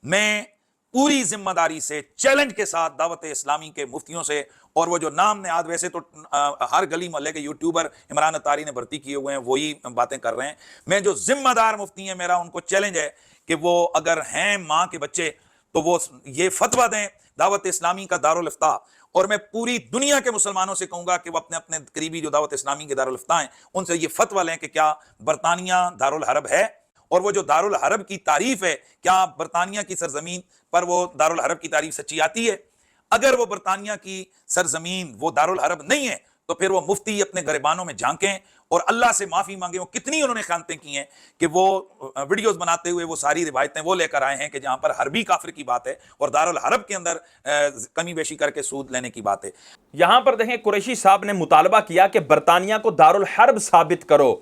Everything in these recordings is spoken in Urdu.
میں پوری ذمہ داری سے چیلنج کے ساتھ دعوت اسلامی کے مفتیوں سے، اور وہ جو نام نہاد ویسے تو ہر گلی محلے کے یوٹیوبر عمران اتاری نے بھرتی کیے ہوئے ہیں وہی باتیں کر رہے ہیں، میں جو ذمہ دار مفتی ہیں میرا ان کو چیلنج ہے کہ وہ اگر ہیں ماں کے بچے تو وہ یہ فتویٰ دیں دعوت اسلامی کا دارالافتاء، اور میں پوری دنیا کے مسلمانوں سے کہوں گا کہ وہ اپنے اپنے قریبی جو دعوت اسلامی کے دارالافتاء ہیں ان سے یہ فتویٰ لیں کہ کیا برطانیہ دارالحرب ہے، اور وہ جو دارالحرب کی تعریف ہے کیا برطانیہ کی سرزمین پر وہ دارالحرب کی تعریف سچی آتی ہے؟ اگر وہ برطانیہ کی سرزمین وہ دارالحرب نہیں ہے تو پھر وہ مفتی اپنے گریبانوں میں جھانکیں اور اللہ سے معافی مانگیں۔ وہ کتنی انہوں نے خیانتیں کی ہیں کہ وہ ویڈیوز بناتے ہوئے وہ ساری روایتیں وہ لے کر آئے ہیں کہ جہاں پر حربی کافر کی بات ہے اور دارالحرب کے اندر کمی بیشی کر کے سود لینے کی بات ہے۔ یہاں پر دیکھیں قریشی صاحب نے مطالبہ کیا کہ برطانیہ کو دارالحرب ثابت کرو۔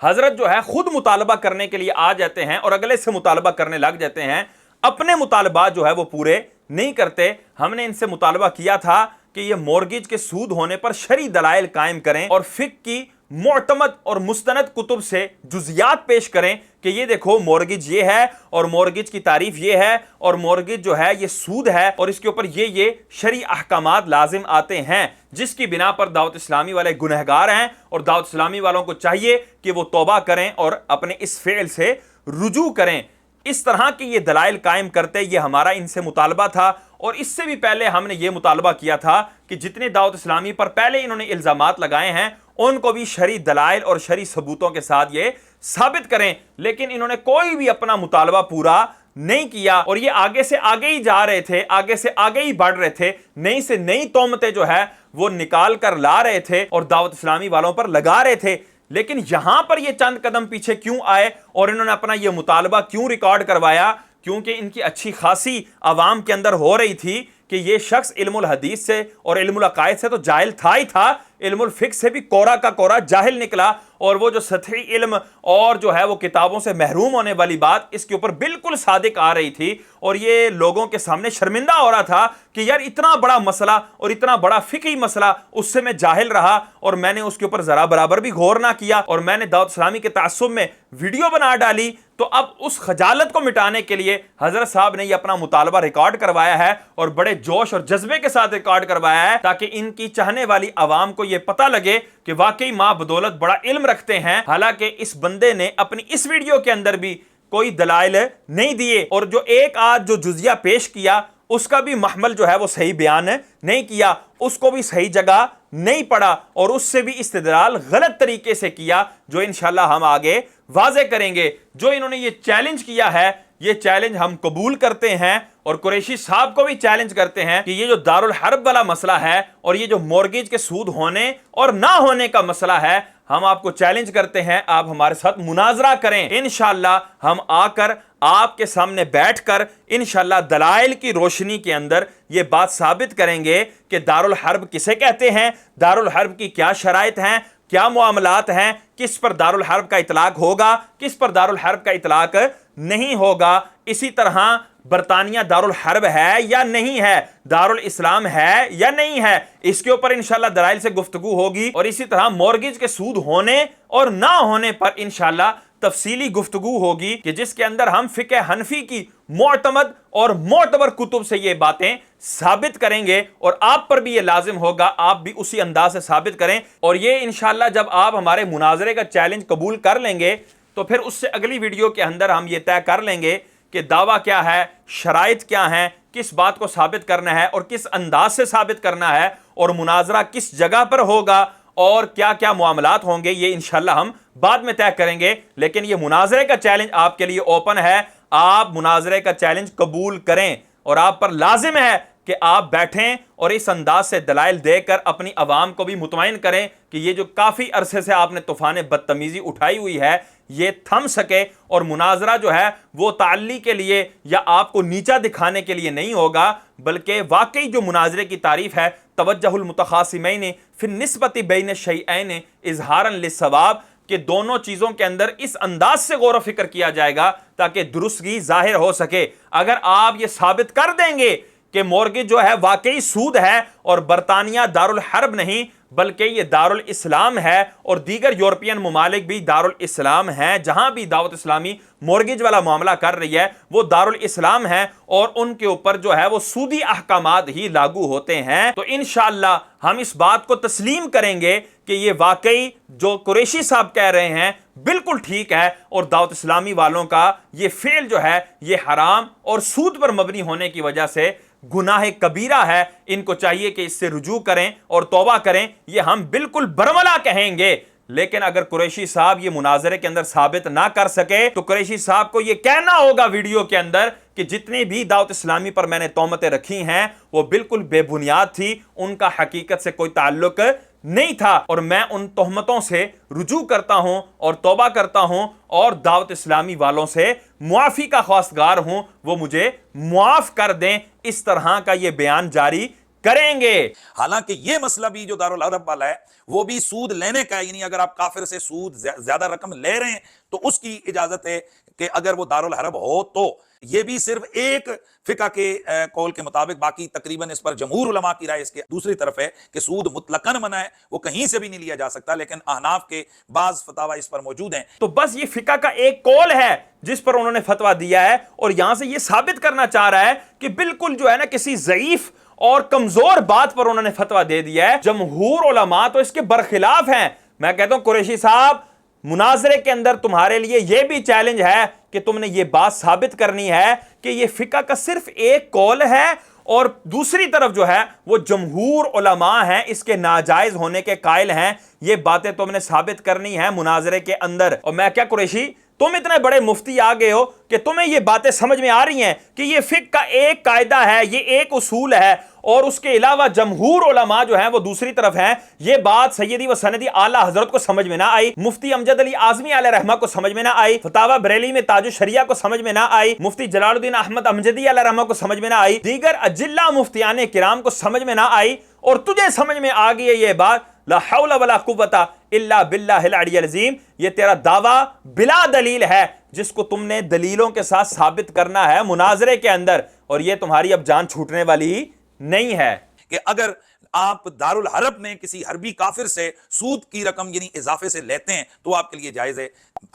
حضرت جو ہے خود مطالبہ کرنے کے لیے آ جاتے ہیں اور اگلے سے مطالبہ کرنے لگ جاتے ہیں، اپنے مطالبات جو ہے وہ پورے نہیں کرتے۔ ہم نے ان سے مطالبہ کیا تھا کہ یہ مورگیج کے سود ہونے پر شرعی دلائل قائم کریں اور فقہ کی معتمد اور مستند کتب سے جزیات پیش کریں کہ یہ دیکھو مورگیج یہ ہے اور مورگیج کی تعریف یہ ہے اور مورگیج جو ہے یہ سود ہے اور اس کے اوپر یہ شرعی احکامات لازم آتے ہیں، جس کی بنا پر دعوت اسلامی والے گنہگار ہیں اور دعوت اسلامی والوں کو چاہیے کہ وہ توبہ کریں اور اپنے اس فعل سے رجوع کریں۔ اس طرح کے یہ دلائل قائم کرتے یہ ہمارا ان سے مطالبہ تھا، اور اس سے بھی پہلے ہم نے یہ مطالبہ کیا تھا کہ جتنے دعوت اسلامی پر پہلے انہوں نے الزامات لگائے ہیں ان کو بھی شرعی دلائل اور شرعی ثبوتوں کے ساتھ یہ ثابت کریں، لیکن انہوں نے کوئی بھی اپنا مطالبہ پورا نہیں کیا، اور یہ آگے سے آگے ہی جا رہے تھے، آگے سے آگے ہی بڑھ رہے تھے، نئی سے نئی تہمتیں جو ہے وہ نکال کر لا رہے تھے اور دعوت اسلامی والوں پر لگا رہے تھے۔ لیکن یہاں پر یہ چند قدم پیچھے کیوں آئے اور انہوں نے اپنا یہ مطالبہ کیوں ریکارڈ کروایا؟ کیونکہ ان کی اچھی خاصی عوام کے اندر ہو رہی تھی کہ یہ شخص علم الحدیث سے اور علم العقائد سے تو جاہل تھا ہی تھا، علم الفقہ سے بھی کورا کا کورا جاہل نکلا، اور وہ جو سطحی علم اور جو ہے وہ کتابوں سے محروم ہونے والی بات اس کے اوپر بالکل صادق آ رہی تھی، اور یہ لوگوں کے سامنے شرمندہ ہو رہا تھا کہ یار اتنا بڑا مسئلہ اور اتنا بڑا فقہی مسئلہ اس سے میں جاہل رہا اور میں نے اس کے اوپر ذرا برابر بھی غور نہ کیا، اور میں نے دعوت اسلامی کے تعصب میں ویڈیو بنا ڈالی۔ تو اب اس خجالت کو مٹانے کے لیے حضرت صاحب نے یہ اپنا مطالبہ ریکارڈ کروایا ہے، اور بڑے جوش اور جذبے کے ساتھ ریکارڈ کروایا ہے تاکہ ان کی چاہنے والی عوام کو یہ پتہ لگے کہ واقعی ماں بدولت بڑا علم رکھتے ہیں۔ حالانکہ اس بندے نے اپنی اس ویڈیو کے اندر بھی کوئی دلائل نہیں دیے، اور جو ایک آدھ جو جزیہ پیش کیا اس کا بھی محمل جو ہے وہ صحیح بیان نہیں کیا، اس کو بھی صحیح جگہ نہیں پڑا، اور اس سے بھی استدلال غلط طریقے سے کیا، جو انشاءاللہ ہم آگے واضح کریں گے۔ جو انہوں نے یہ چیلنج کیا ہے یہ چیلنج ہم قبول کرتے ہیں، اور قریشی صاحب کو بھی چیلنج کرتے ہیں کہ یہ جو دارالحرب والا مسئلہ ہے اور یہ جو مورگیج کے سود ہونے اور نہ ہونے کا مسئلہ ہے، ہم آپ کو چیلنج کرتے ہیں آپ ہمارے ساتھ مناظرہ کریں۔ انشاءاللہ ہم آ کر آپ کے سامنے بیٹھ کر انشاءاللہ دلائل کی روشنی کے اندر یہ بات ثابت کریں گے کہ دارالحرب کسے کہتے ہیں، دارالحرب کی کیا شرائط ہیں، کیا معاملات ہیں، کس پر دارالحرب کا اطلاق ہوگا، کس پر دارالحرب کا اطلاق نہیں ہوگا۔ اسی طرح برطانیہ دارالحرب ہے یا نہیں ہے، دارالاسلام ہے یا نہیں ہے، اس کے اوپر انشاءاللہ دلائل سے گفتگو ہوگی، اور اسی طرح مورگیج کے سود ہونے اور نہ ہونے پر انشاءاللہ تفصیلی گفتگو ہوگی کہ جس کے اندر ہم فقہ حنفی کی معتمد اور معتبر کتب سے یہ باتیں ثابت کریں گے، اور آپ پر بھی یہ لازم ہوگا آپ بھی اسی انداز سے ثابت کریں۔ اور یہ انشاءاللہ جب آپ ہمارے مناظرے کا چیلنج قبول کر لیں گے تو پھر اس سے اگلی ویڈیو کے اندر ہم یہ طے کر لیں گے کہ دعویٰ کیا ہے، شرائط کیا ہیں، کس بات کو ثابت کرنا ہے اور کس انداز سے ثابت کرنا ہے، اور مناظرہ کس جگہ پر ہوگا اور کیا کیا معاملات ہوں گے، یہ انشاءاللہ ہم بعد میں طے کریں گے۔ لیکن یہ مناظرے کا چیلنج آپ کے لیے اوپن ہے، آپ مناظرے کا چیلنج قبول کریں، اور آپ پر لازم ہے کہ آپ بیٹھیں اور اس انداز سے دلائل دے کر اپنی عوام کو بھی مطمئن کریں کہ یہ جو کافی عرصے سے آپ نے طوفان بدتمیزی اٹھائی ہوئی ہے یہ تھم سکے، اور مناظرہ جو ہے وہ تعلی کے لیے یا آپ کو نیچا دکھانے کے لیے نہیں ہوگا، بلکہ واقعی جو مناظرے کی تعریف ہے توجہ المتخاصمین فی النسبۃ بین الشیئین اظہارا للصواب، کہ دونوں چیزوں کے اندر اس انداز سے غور و فکر کیا جائے گا تاکہ درستگی ظاہر ہو سکے۔ اگر آپ یہ ثابت کر دیں گے کہ مورگیج جو ہے واقعی سود ہے اور برطانیہ دارالحرب نہیں بلکہ یہ دارالاسلام ہے اور دیگر یورپین ممالک بھی دارالاسلام ہیں. جہاں بھی دعوت اسلامی مورگیج والا معاملہ کر رہی ہے وہ دارالاسلام ہے اور ان کے اوپر جو ہے وہ سودی احکامات ہی لاگو ہوتے ہیں. تو انشاءاللہ ہم اس بات کو تسلیم کریں گے کہ یہ واقعی جو قریشی صاحب کہہ رہے ہیں بالکل ٹھیک ہے اور دعوت اسلامی والوں کا یہ فعل جو ہے یہ حرام اور سود پر مبنی ہونے کی وجہ سے گناہ کبیرہ ہے. ان کو چاہیے کہ اس سے رجوع کریں اور توبہ کریں. یہ ہم بالکل برملا کہیں گے. لیکن اگر قریشی صاحب یہ مناظرے کے اندر ثابت نہ کر سکے تو قریشی صاحب کو یہ کہنا ہوگا ویڈیو کے اندر کہ جتنی بھی دعوت اسلامی پر میں نے تہمتیں رکھی ہیں وہ بالکل بے بنیاد تھی, ان کا حقیقت سے کوئی تعلق نہیں تھا اور میں ان تہمتوں سے رجوع کرتا ہوں اور توبہ کرتا ہوں اور دعوت اسلامی والوں سے معافی کا خواستگار ہوں, وہ مجھے معاف کر دیں. اس طرح کا یہ بیان جاری کریں گے. حالانکہ یہ مسئلہ بھی جو دارالعرب والا ہے وہ بھی سود لینے کا ہے, یعنی اگر آپ کافر سے سود زیادہ رقم لے رہے ہیں تو اس کی اجازت ہے کہ اگر وہ دارالحرب ہو تو. یہ بھی صرف ایک فقہ کے قول کے مطابق, باقی تقریباً اس پر جمہور علماء کی رائے اس کے دوسری طرف ہے کہ سود مطلقاً منع ہے, وہ کہیں سے بھی نہیں لیا جا سکتا, لیکن احناف کے بعض فتاوی اس پر موجود ہیں. تو بس یہ فقہ کا ایک قول ہے جس پر انہوں نے فتویٰ دیا ہے اور یہاں سے یہ ثابت کرنا چاہ رہا ہے کہ بالکل جو ہے نا کسی ضعیف اور کمزور بات پر انہوں نے فتویٰ دے دیا ہے. جمہور علماء تو اس کے برخلاف ہیں. میں کہتا ہوں قریشی صاحب مناظرے کے اندر تمہارے لیے یہ بھی چیلنج ہے کہ تم نے یہ بات ثابت کرنی ہے کہ یہ فقہ کا صرف ایک قول ہے اور دوسری طرف جو ہے وہ جمہور علماء ہیں اس کے ناجائز ہونے کے قائل ہیں. یہ باتیں تم نے ثابت کرنی ہے مناظرے کے اندر. اور میں کیا قریشی تم اتنے بڑے مفتی آگے ہو کہ تمہیں یہ باتیں سمجھ میں آ رہی ہیں کہ یہ فقہ کا ایک قاعدہ ہے, یہ ایک اصول ہے اور اس کے علاوہ جمہور علماء جو ہیں وہ دوسری طرف ہیں. یہ بات سیدی و سندی اعلیٰ حضرت کو سمجھ میں نہ آئی, مفتی امجد علی اعظمی علیہ رحمہ کو سمجھ میں نہ آئی, فتاوی بریلی میں تاج الشریعہ کو سمجھ میں نہ آئی, مفتی جلال الدین احمد امجدی علیہ رحمہ کو سمجھ میں نہ آئی, دیگر اجلہ مفتیان کرام کو سمجھ میں نہ آئی, اور تجھے سمجھ میں آ گئی ہے یہ بات. لا حول ولا قوت الا باللہ العلی العظیم. یہ تیرا دعویٰ بلا دلیل ہے جس کو تم نے دلیلوں کے ساتھ ثابت کرنا ہے مناظرے کے اندر, اور یہ تمہاری اب جان چھوٹنے والی نہیں ہے. کہ اگر آپ دارالحرب میں کسی حربی کافر سے سود کی رقم یعنی اضافے سے لیتے ہیں تو آپ کے لیے جائز ہے.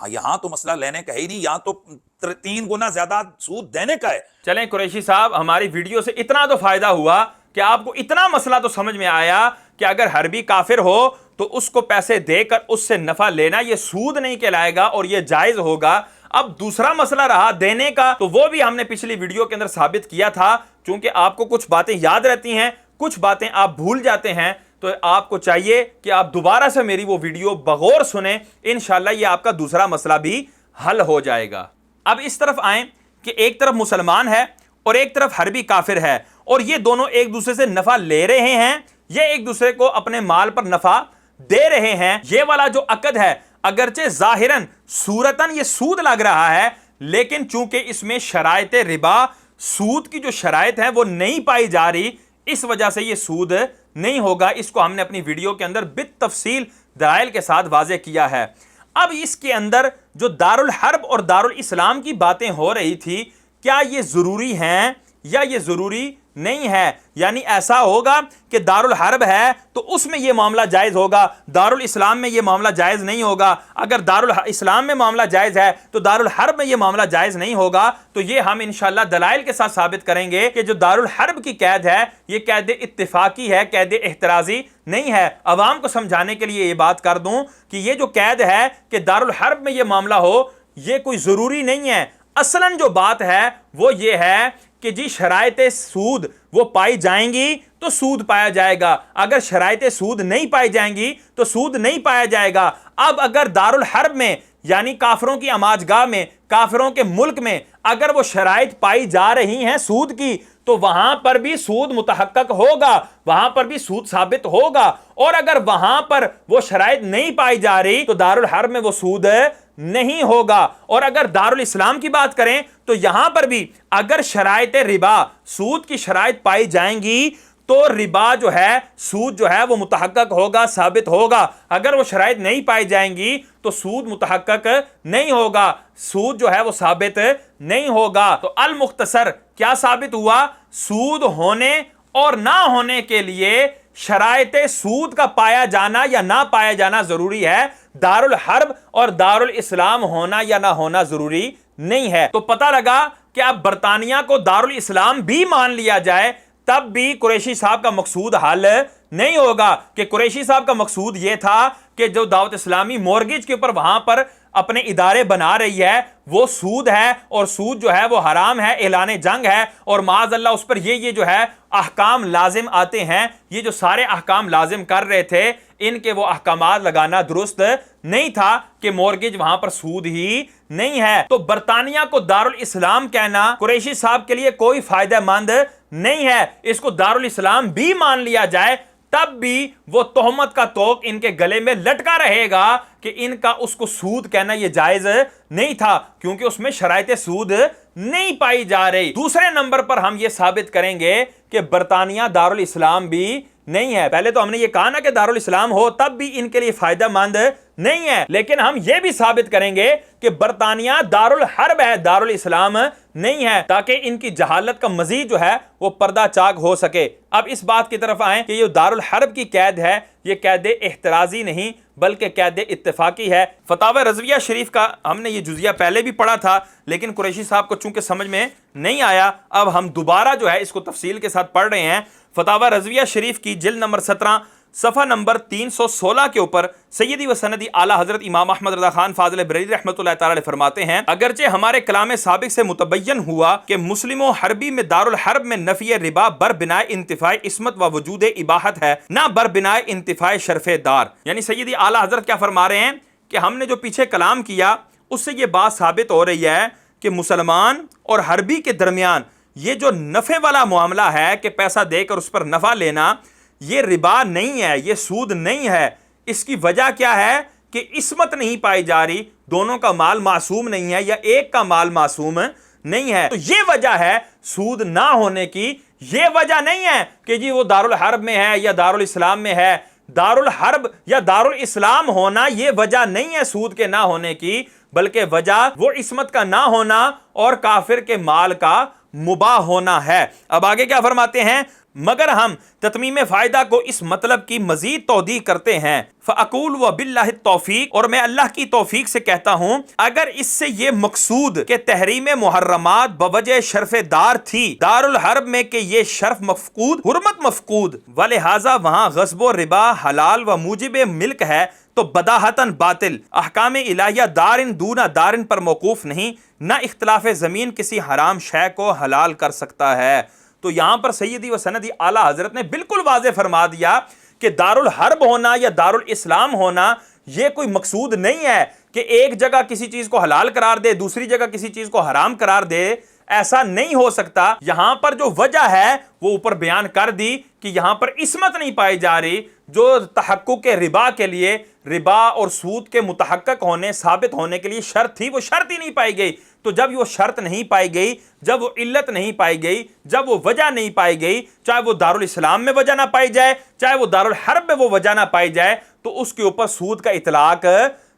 یہاں تو مسئلہ لینے کا ہی نہیں, یہاں تو 3 گنا زیادہ سود دینے کا ہے. چلیں قریشی صاحب ہماری ویڈیو سے اتنا تو فائدہ ہوا کہ آپ کو اتنا مسئلہ تو سمجھ میں آیا کہ اگر حربی کافر ہو تو اس کو پیسے دے کر اس سے نفع لینا یہ سود نہیں کہلائے گا اور یہ جائز ہوگا. اب دوسرا مسئلہ رہا دینے کا, تو وہ بھی ہم نے پچھلی ویڈیو کے اندر ثابت کیا تھا. چونکہ آپ کو کچھ باتیں یاد رہتی ہیں, کچھ باتیں آپ بھول جاتے ہیں, تو آپ کو چاہیے کہ آپ دوبارہ سے میری وہ ویڈیو بغور سنیں. انشاءاللہ یہ آپ کا دوسرا مسئلہ بھی حل ہو جائے گا. اب اس طرف آئیں کہ ایک طرف مسلمان ہے اور ایک طرف حربی کافر ہے اور یہ دونوں ایک دوسرے سے نفع لے رہے ہیں, یہ ایک دوسرے کو اپنے مال پر نفع دے رہے ہیں. یہ والا جو عقد ہے اگرچہ ظاہراً صورتاً یہ سود لگ رہا ہے, لیکن چونکہ اس میں شرائط ربا, سود کی جو شرائط ہیں وہ نہیں پائی جا رہی, اس وجہ سے یہ سود نہیں ہوگا. اس کو ہم نے اپنی ویڈیو کے اندر بالتفصیل دلائل کے ساتھ واضح کیا ہے. اب اس کے اندر جو دارالحرب اور دارالاسلام کی باتیں ہو رہی تھی, کیا یہ ضروری ہیں یا یہ ضروری نہیں ہے؟ یعنی ایسا ہوگا کہ دارالحرب ہے تو اس میں یہ معاملہ جائز ہوگا, دارالاسلام میں یہ معاملہ جائز نہیں ہوگا. اگر دارالاسلام میں معاملہ جائز ہے تو دارالحرب میں یہ معاملہ جائز نہیں ہوگا. تو یہ ہم انشاءاللہ دلائل کے ساتھ ثابت کریں گے کہ جو دارالحرب کی قید ہے یہ قید اتفاقی ہے, قید احترازی نہیں ہے. عوام کو سمجھانے کے لیے یہ بات کر دوں کہ یہ جو قید ہے کہ دارالحرب میں یہ معاملہ ہو, یہ کوئی ضروری نہیں ہے. اصلاً جو بات ہے وہ یہ ہے کہ جی شرائط سود وہ پائی جائیں گی تو سود پایا جائے گا, اگر شرائط سود نہیں پائی جائیں گی تو سود نہیں پایا جائے گا. اب اگر دارالحرب میں یعنی کافروں کی اماجگاہ میں, کافروں کے ملک میں اگر وہ شرائط پائی جا رہی ہیں سود کی, تو وہاں پر بھی سود متحقق ہوگا, وہاں پر بھی سود ثابت ہوگا. اور اگر وہاں پر وہ شرائط نہیں پائی جا رہی تو دارالحرب میں وہ سود نہیں ہوگا. اور اگر دارالاسلام کی بات کریں تو یہاں پر بھی اگر شرائط ربا, سود کی شرائط پائی جائیں گی تو ربا جو ہے, سود جو ہے وہ متحقق ہوگا, ثابت ہوگا. اگر وہ شرائط نہیں پائی جائیں گی تو سود متحقق نہیں ہوگا, سود جو ہے وہ ثابت نہیں ہوگا. تو المختصر کیا ثابت ہوا؟ سود ہونے اور نہ ہونے کے لیے شرائط سود کا پایا جانا یا نہ پایا جانا ضروری ہے، دارالحرب اور دارالاسلام ہونا یا نہ ہونا ضروری نہیں ہے۔ تو پتہ لگا کہ اب برطانیہ کو دارالاسلام بھی مان لیا جائے تب بھی قریشی صاحب کا مقصود حل نہیں ہوگا، کہ قریشی صاحب کا مقصود یہ تھا کہ جو دعوت اسلامی مورگیج کے اوپر وہاں پر اپنے ادارے بنا رہی ہے وہ سود ہے، اور سود جو ہے وہ حرام ہے، اعلان جنگ ہے، اور معاذ اللہ اس پر یہ جو ہے احکام لازم آتے ہیں۔ یہ جو سارے احکام لازم کر رہے تھے ان کے وہ احکامات لگانا درست نہیں تھا کہ مورگیج وہاں پر سود ہی نہیں ہے۔ تو برطانیہ کو دارالاسلام کہنا قریشی صاحب کے لیے کوئی فائدہ مند نہیں ہے۔ اس کو دارالاسلام بھی مان لیا جائے تب بھی وہ تہمت کا توق ان کے گلے میں لٹکا رہے گا کہ ان کا اس کو سود کہنا یہ جائز نہیں تھا، کیونکہ اس میں شرائط سود نہیں پائی جا رہی۔ دوسرے نمبر پر ہم یہ ثابت کریں گے کہ برطانیہ دارالاسلام بھی نہیں ہے۔ پہلے تو ہم نے یہ کہا نا کہ دارالاسلام ہو تب بھی ان کے لیے فائدہ مند نہیں ہے، لیکن ہم یہ بھی ثابت کریں گے کہ برطانیہ دارالحرب ہے، دارالاسلام نہیں ہے، تاکہ ان کی جہالت کا مزید جو ہے وہ پردہ چاک ہو سکے۔ اب اس بات کی طرف آئیں کہ یہ دارالحرب کی قید ہے یہ قید احترازی نہیں بلکہ قید اتفاقی ہے۔ فتاوی رضویہ شریف کا ہم نے یہ جزیہ پہلے بھی پڑھا تھا، لیکن قریشی صاحب کو چونکہ سمجھ میں نہیں آیا، اب ہم دوبارہ جو ہے اس کو تفصیل کے ساتھ پڑھ رہے ہیں۔ فتاوی رضویہ شریف کی جلد نمبر 17 صفحہ نمبر 316 کے اوپر سیدی و سندی اعلیٰ حضرت امام احمد رضا خان فاضل بریلوی رحمۃ اللہ تعالی علیہ فرماتے ہیں، اگرچہ ہمارے کلام سابق سے متبین ہوا کہ مسلم و حربی میں دارالحرب میں نفی ربا بر بنائے انتفاع عصمت و وجود اباحت ہے، نہ بر بنائے انتفاع شرف دار۔ یعنی سیدی اعلیٰ حضرت کیا فرما رہے ہیں کہ ہم نے جو پیچھے کلام کیا اس سے یہ بات ثابت ہو رہی ہے کہ مسلمان اور حربی کے درمیان یہ جو نفع والا معاملہ ہے کہ پیسہ دے کر اس پر نفع لینا، یہ ربا نہیں ہے، یہ سود نہیں ہے۔ اس کی وجہ کیا ہے کہ عصمت نہیں پائی جا رہی، دونوں کا مال معصوم نہیں ہے یا ایک کا مال معصوم نہیں ہے۔ تو یہ وجہ ہے سود نہ ہونے کی، یہ وجہ نہیں ہے کہ جی وہ دارالحرب میں ہے یا دارالاسلام میں ہے۔ دارالحرب یا دارالاسلام ہونا یہ وجہ نہیں ہے سود کے نہ ہونے کی، بلکہ وجہ وہ عصمت کا نہ ہونا اور کافر کے مال کا مباح ہونا ہے۔ اب آگے کیا فرماتے ہیں، مگر ہم تتمیم فائدہ کو اس مطلب کی مزید توضیح کرتے ہیں۔ فَأَقُولُ وَبِاللَّهِ التَّوْفِيقُ، اور میں اللہ کی توفیق سے کہتا ہوں اگر اس سے یہ مقصود کہ تحریم محرمات بوجہ شرف دار تھی دارالحرب میں کہ یہ شرف مفقود، حرمت مفقود، ولہذا وہاں غصب و ربا حلال و موجب ملک ہے، تو بداہتاً باطل، احکام الہیہ دارن دونا دارن پر موقوف نہیں، نہ اختلاف زمین کسی حرام شے کو حلال کر سکتا ہے۔ تو یہاں پر سیدی و سندی اعلیٰ حضرت نے بالکل واضح فرما دیا کہ دارالحرب ہونا یا دارالاسلام ہونا یہ کوئی مقصود نہیں ہے کہ ایک جگہ کسی چیز کو حلال قرار دے دوسری جگہ کسی چیز کو حرام قرار دے، ایسا نہیں ہو سکتا۔ یہاں پر جو وجہ ہے وہ اوپر بیان کر دی کہ یہاں پر عصمت نہیں پائی جا رہی، جو تحقق ربا کے لیے، ربا اور سود کے متحقق ہونے ثابت ہونے کے لیے شرط تھی، وہ شرط ہی نہیں پائی گئی۔ تو جب وہ شرط نہیں پائی گئی، جب وہ علت نہیں پائی گئی، جب وہ وجہ نہیں پائی گئی، چاہے وہ دارالاسلام میں وجہ نہ پائی جائے چاہے وہ دارالحرب میں وہ وجہ نہ پائی جائے، تو اس کے اوپر سود کا اطلاق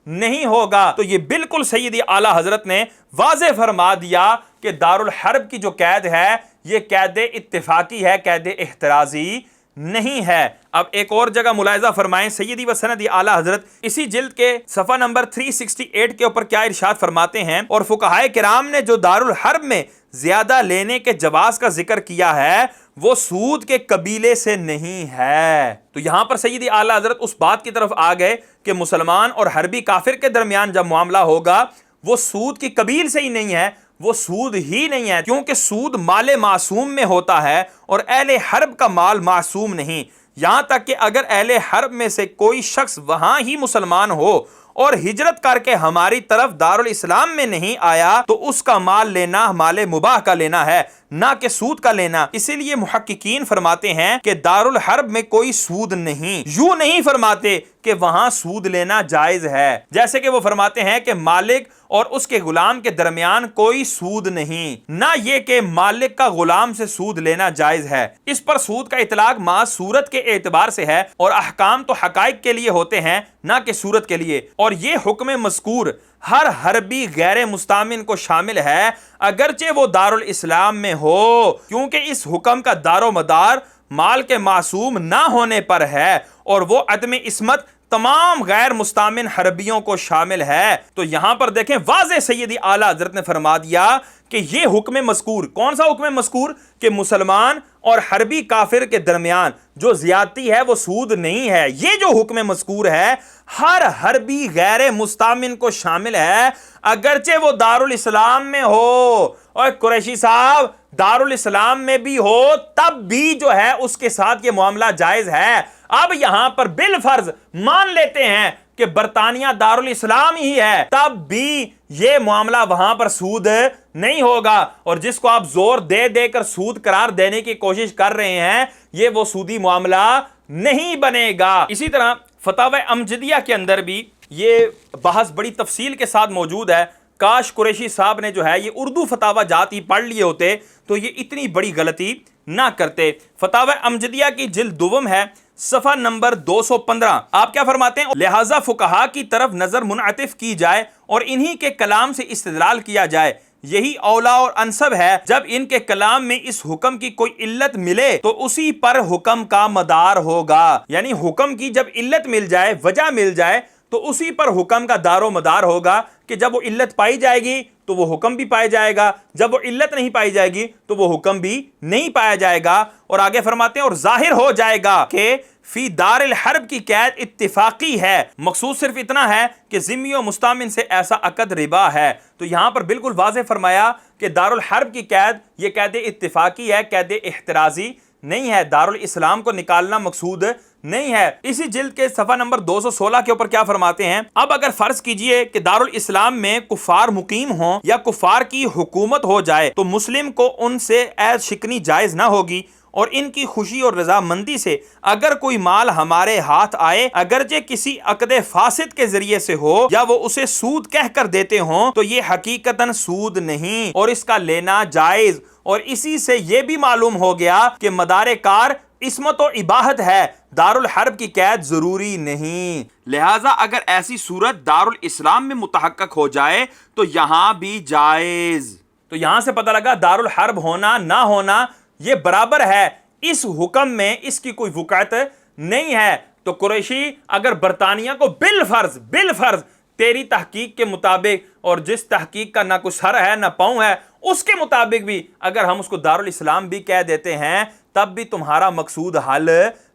نہیں ہوگا۔ تو یہ بالکل سیدی اعلیٰ حضرت نے واضح فرما دیا کہ دارالحرب کی جو قید ہے یہ قید اتفاقی ہے، قید احترازی نہیں ہے۔ اب ایک اور جگہ ملاحظہ فرمائیں، سیدی و سندی اعلیٰ حضرت اسی جلد کے صفحہ نمبر 368 کے اوپر کیا ارشاد فرماتے ہیں، اور فقہائے کرام نے جو دارالحرب میں زیادہ لینے کے جواز کا ذکر کیا ہے وہ سود کے قبیلے سے نہیں ہے۔ تو یہاں پر سیدی اعلیٰ حضرت اس بات کی طرف آ گئے کہ مسلمان اور حربی کافر کے درمیان جب معاملہ ہوگا وہ سود کی قبیل سے ہی نہیں ہے، وہ سود ہی نہیں ہے، کیونکہ سود مال معصوم میں ہوتا ہے اور اہل حرب کا مال معصوم نہیں۔ یہاں تک کہ اگر اہل حرب میں سے کوئی شخص وہاں ہی مسلمان ہو اور ہجرت کر کے ہماری طرف دارالاسلام میں نہیں آیا تو اس کا مال لینا مال مباح کا لینا ہے، نہ کہ سود کا لینا۔ اسی لیے محققین فرماتے ہیں کہ دارالحرب میں کوئی سود نہیں، یوں نہیں فرماتے کہ وہاں سود لینا جائز ہے، جیسے کہ وہ فرماتے ہیں کہ مالک اور اس کے غلام کے درمیان کوئی سود نہیں، نہ یہ کہ مالک کا غلام سے سود لینا جائز ہے۔ اس پر سود کا اطلاق ما صورت کے اعتبار سے ہے، اور احکام تو حقائق کے لیے ہوتے ہیں نہ کہ صورت کے لیے، اور یہ حکم مذکور ہر حربی غیر مستامن کو شامل ہے اگرچہ وہ دارالاسلام میں ہو، کیونکہ اس حکم کا دار و مدار مال کے معصوم نہ ہونے پر ہے اور وہ عدم عصمت تمام غیر مستامن حربیوں کو شامل ہے۔ تو یہاں پر دیکھیں واضح سیدی اعلیٰ حضرت نے فرما دیا کہ یہ حکم مذکور، کون سا حکم مذکور؟ کہ مسلمان اور حربی کافر کے درمیان جو زیادتی ہے وہ سود نہیں ہے۔ یہ جو حکم مذکور ہے ہر حربی غیر مستامن کو شامل ہے، اگرچہ وہ دارالاسلام میں ہو۔ اور قریشی صاحب دارالاسلام میں بھی ہو تب بھی جو ہے اس کے ساتھ یہ معاملہ جائز ہے۔ اب یہاں پر بالفرض مان لیتے ہیں کہ برطانیہ دارالاسلام ہی ہے، تب بھی یہ معاملہ وہاں پر سود نہیں ہوگا، اور جس کو آپ زور دے دے کر سود قرار دینے کی کوشش کر رہے ہیں یہ وہ سودی معاملہ نہیں بنے گا۔ اسی طرح فتاوی امجدیہ کے اندر بھی یہ بحث بڑی تفصیل کے ساتھ موجود ہے۔ کاش قریشی صاحب نے جو ہے یہ اردو فتاوی جات ہی پڑھ لیے ہوتے تو یہ اتنی بڑی غلطی نہ کرتے۔ فتاوی امجدیہ کی جلد دوم ہے، صفحہ نمبر 215۔ آپ کیا فرماتے ہیں؟ لہذا فقہا کی طرف نظر منعطف کی جائے اور انہی کے کلام سے استدلال کیا جائے، یہی اولا اور انسب ہے۔ جب ان کے کلام میں اس حکم کی کوئی علت ملے تو اسی پر حکم کا مدار ہوگا، یعنی حکم کی جب علت مل جائے، وجہ مل جائے تو اسی پر حکم کا دار و مدار ہوگا کہ جب وہ علت پائی جائے گی تو وہ حکم بھی پایا جائے گا، جب وہ علت نہیں پائی جائے گی تو وہ حکم بھی نہیں پایا جائے گا۔ اور آگے فرماتے ہیں اور ظاہر ہو جائے گا کہ فی دار الحرب کی قید اتفاقی ہے، مقصود صرف اتنا ہے کہ ذمی و مستامن سے ایسا عقد ربا ہے۔ تو یہاں پر بالکل واضح فرمایا کہ دار الحرب کی قید یہ قید اتفاقی ہے، قید احترازی نہیں ہے، دارالاسلام کو نکالنا مقصود نہیں ہے۔ اسی جلد کے صفحہ نمبر 216 کے اوپر کیا فرماتے ہیں؟ اب اگر فرض کیجئے کہ دارالاسلام میں کفار مقیم ہوں یا کفار کی حکومت ہو جائے تو مسلم کو ان سے عہد شکنی جائز نہ ہوگی، اور ان کی خوشی اور رضامندی سے اگر کوئی مال ہمارے ہاتھ آئے، اگرچہ کسی عقد فاسد کے ذریعے سے ہو یا وہ اسے سود کہہ کر دیتے ہوں، تو یہ حقیقتاً سود نہیں اور اس کا لینا جائز۔ اور اسی سے یہ بھی معلوم ہو گیا کہ مدار کار عصمت و اباحت ہے، دارالحرب کی قید ضروری نہیں۔ لہٰذا اگر ایسی صورت دارالاسلام میں متحقق ہو جائے تو یہاں بھی جائز۔ تو یہاں سے پتہ لگا دارالحرب ہونا نہ ہونا یہ برابر ہے، اس حکم میں اس کی کوئی وقعت نہیں ہے۔ تو قریشی اگر برطانیہ کو بالفرض تیری تحقیق کے مطابق، اور جس تحقیق کا نہ کچھ سر ہے نہ پاؤں ہے، اس کے مطابق بھی اگر ہم اس کو دارالاسلام بھی کہہ دیتے ہیں تب بھی تمہارا مقصود حل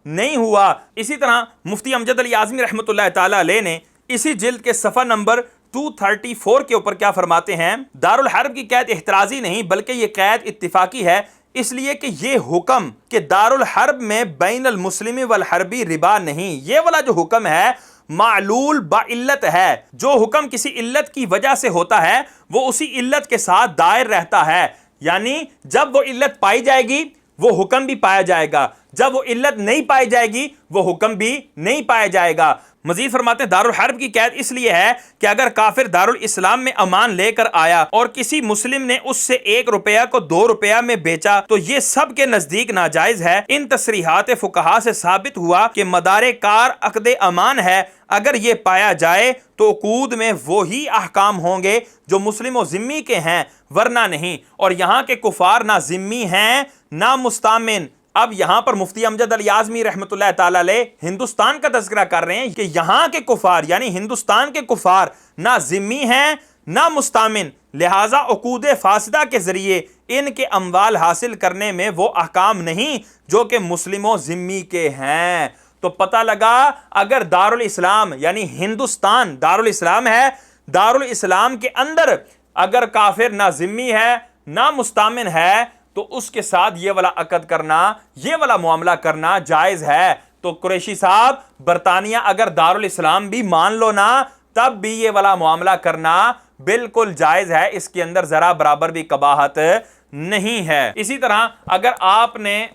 نہیں ہوا۔ اسی طرح مفتی امجد علی اعظمی رحمۃ اللہ تعالی علیہ نے اسی جلد کے صفحہ نمبر 234 کے اوپر کیا فرماتے ہیں؟ دارالحرب کی قید احترازی نہیں بلکہ یہ قید اتفاقی ہے، اس لیے کہ یہ حکم کہ دارالحرب میں بین المسلم والحربی ربا نہیں، یہ والا جو حکم ہے معلول بعلت ہے۔ جو حکم کسی علت کی وجہ سے ہوتا ہے وہ اسی علت کے ساتھ دائر رہتا ہے، یعنی جب وہ علت پائی جائے گی وہ حکم بھی پایا جائے گا، جب وہ علت نہیں پائی جائے گی وہ حکم بھی نہیں پایا جائے گا۔ مزید فرماتے ہیں دارالحرب کی قید اس لیے ہے کہ اگر کافر دارالاسلام میں امان لے کر آیا اور کسی مسلم نے اس سے 1 روپیہ کو 2 روپیہ میں بیچا تو یہ سب کے نزدیک ناجائز ہے۔ ان تصریحات فقہا سے ثابت ہوا کہ مدار کار عقد امان ہے، اگر یہ پایا جائے تو عقود میں وہی احکام ہوں گے جو مسلم و ذمی کے ہیں، ورنہ نہیں۔ اور یہاں کے کفار نہ ذمی ہیں نہ مستامن۔ اب یہاں پر مفتی امجد علی اعظمی رحمۃ اللہ تعالی علیہ ہندوستان کا تذکرہ کر رہے ہیں کہ یہاں کے کفار یعنی ہندوستان کے کفار نہ ذمی ہیں نہ مستامن، لہٰذا عقود فاسدہ کے ذریعے ان کے اموال حاصل کرنے میں وہ احکام نہیں جو کہ مسلم و ذمی کے ہیں۔ تو پتہ لگا اگر دارالاسلام یعنی ہندوستان دارالاسلام ہے، دارالاسلام کے اندر اگر کافر نہ ذمی ہے نہ مستامن ہے تو اس کے ساتھ یہ والا عقد کرنا، یہ والا معاملہ کرنا جائز ہے۔ تو قریشی صاحب برطانیہ اگر دارالاسلام بھی مان لو نا تب بھی یہ والا معاملہ کرنا بالکل جائز ہے، اس کے اندر ذرا برابر بھی قباحت نہیں ہے۔ اسی طرح اگر آپ نے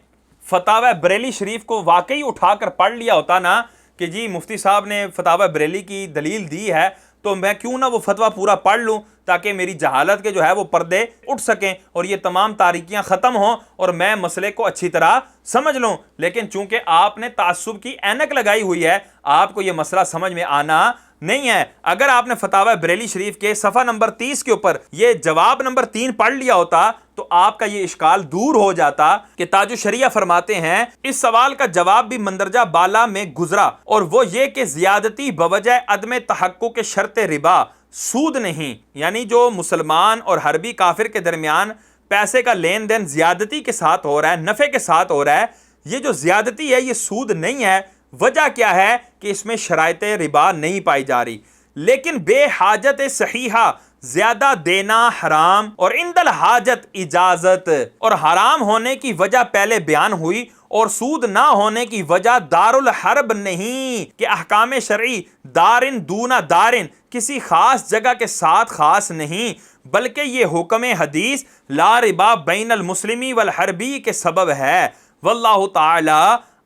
فتاوی بریلی شریف کو واقعی اٹھا کر پڑھ لیا ہوتا نا کہ جی مفتی صاحب نے فتاوی بریلی کی دلیل دی ہے تو میں کیوں نہ وہ فتویٰ پورا پڑھ لوں تاکہ میری جہالت کے جو ہے وہ پردے اٹھ سکیں اور یہ تمام تاریکیاں ختم ہوں اور میں مسئلے کو اچھی طرح سمجھ لوں۔ لیکن چونکہ آپ نے تعصب کی اینک لگائی ہوئی ہے آپ کو یہ مسئلہ سمجھ میں آنا نہیں ہے۔ اگر آپ نے فتاوی بریلی شریف کے صفحہ نمبر 30 کے اوپر یہ جواب نمبر 3 پڑھ لیا ہوتا تو آپ کا یہ اشکال دور ہو جاتا کہ تاج الشریعہ فرماتے ہیں اس سوال کا جواب بھی مندرجہ بالا میں گزرا، اور وہ یہ کہ زیادتی بوجہ عدم تحقق شرط ربا سود نہیں، یعنی جو مسلمان اور حربی کافر کے درمیان پیسے کا لین دین زیادتی کے ساتھ ہو رہا ہے، نفع کے ساتھ ہو رہا ہے، یہ جو زیادتی ہے یہ سود نہیں ہے۔ وجہ کیا ہے کہ اس میں شرائط ربا نہیں پائی جا رہی، لیکن بے حاجت صحیحہ زیادہ دینا حرام اور عند الحاجت اجازت، اور حرام ہونے کی وجہ پہلے بیان ہوئی اور سود نہ ہونے کی وجہ دار الحرب نہیں کہ احکام شرعی دارن دونا دارن کسی خاص جگہ کے ساتھ خاص نہیں، بلکہ یہ حکم حدیث لا ربا بین المسلمی والحربی کے سبب ہے۔ واللہ تعالی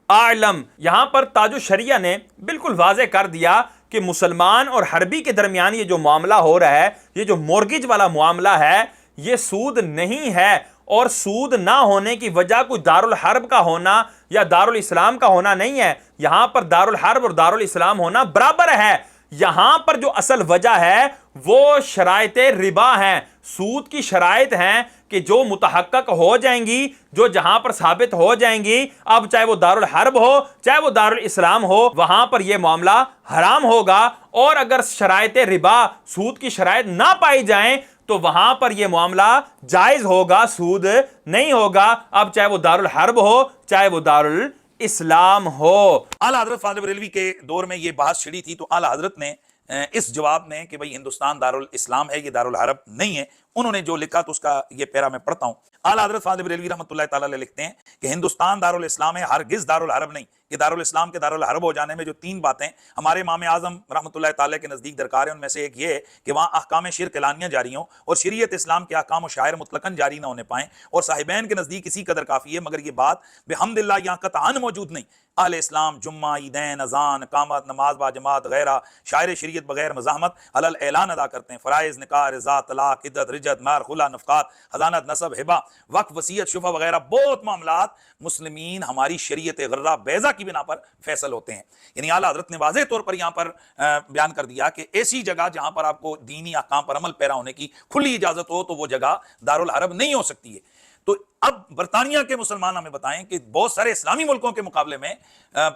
اعلم۔ یہاں پر تاج الشریعہ نے بالکل واضح کر دیا کہ مسلمان اور حربی کے درمیان یہ جو معاملہ ہو رہا ہے، یہ جو مورگیج والا معاملہ ہے، یہ سود نہیں ہے، اور سود نہ ہونے کی وجہ کوئی دارالحرب کا ہونا یا دارالاسلام کا ہونا نہیں ہے۔ یہاں پر دارالحرب اور دارالاسلام ہونا برابر ہے۔ یہاں پر جو اصل وجہ ہے وہ شرائط ربا ہیں، سود کی شرائط ہیں کہ جو متحقق ہو جائیں گی، جو جہاں پر ثابت ہو جائیں گی، اب چاہے وہ دارالحرب ہو چاہے وہ دارالاسلام ہو، وہاں پر یہ معاملہ حرام ہوگا، اور اگر شرائط ربا سود کی شرائط نہ پائی جائیں تو وہاں پر یہ معاملہ جائز ہوگا، سود نہیں ہوگا، اب چاہے وہ دارالحرب ہو چاہے وہ دارالاسلام ہو۔ اعلیٰ حضرت فاضل بریلوی کے دور میں یہ بحث چھڑی تھی، تو اعلیٰ حضرت نے اس جواب میں کہ بھئی ہندوستان دارالاسلام ہے، یہ دارالحرب نہیں ہے، انہوں نے جو لکھا تو اس کا یہ پیرا میں پڑھتا ہوں۔ اعلیٰ حضرت فاضل بریلوی رحمۃ اللہ تعالی علیہ لکھتے ہیں کہ ہندوستان دارالاسلام ہے، ہرگز دارالحرب نہیں۔ کہ دارالاسلام کے دارالحرب ہو جانے میں جو تین باتیں ہمارے امام اعظم رحمۃ اللہ تعالی کے نزدیک درکار ہیں، ان میں سے ایک یہ ہے کہ وہاں احکام شرک اعلانیہ جاری ہوں اور شریعت اسلام کے احکام و شعائر مطلقاً جاری نہ ہونے پائیں، اور صاحبین کے نزدیک اسی قدر کافی ہے، مگر یہ بات بحمدللہ یہاں قطعاً موجود نہیں۔ اہل اسلام جمعہ، عیدین، اذان، اقامت، نماز با جماعت غیرہ شاعر شریعت بغیر مزاحمت علل اعلان ادا کرتے ہیں۔ فرائض، نکاح، رضا، طلاق، عدت، رجت، مہر، خلا، نفقات، حضانت، نسب، ہبہ، وقف، وصیت، شفع وغیرہ بہت معاملات مسلمین ہماری شریعت غرہ بیضہ کی بنا پر فیصل ہوتے ہیں۔ یعنی اعلیٰ حضرت نے واضح طور پر یہاں پر بیان کر دیا کہ ایسی جگہ جہاں پر آپ کو دینی احکام پر عمل پیرا ہونے کی کھلی اجازت ہو تو وہ جگہ دارالحرب نہیں ہو سکتی ہے۔ تو اب برطانیہ کے مسلمان ہمیں بتائیں کہ بہت سارے اسلامی ملکوں کے مقابلے میں